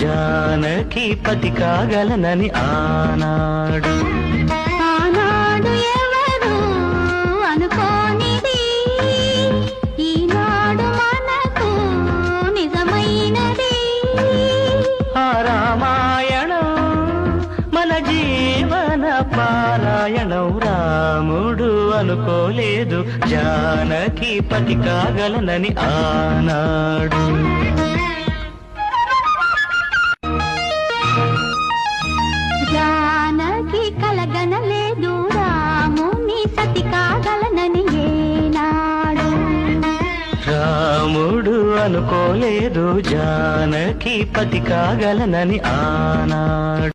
జానకి పతి కాగలనని ఆనాడు ఎవరు అనుకోనిది ఈనాడు మనకు నిజమైనది. ఆ రామాయణం మన జీవన పారాయణం. రాముడు అనుకోలేదు జానకి పతి కాగలనని ఆనాడు. జానకి కలగనలేదు రాముని సతి కాగలనని ఏనాడు. రాముడు అనుకోలేదు జానకి పతి కాగలనని ఆనాడు.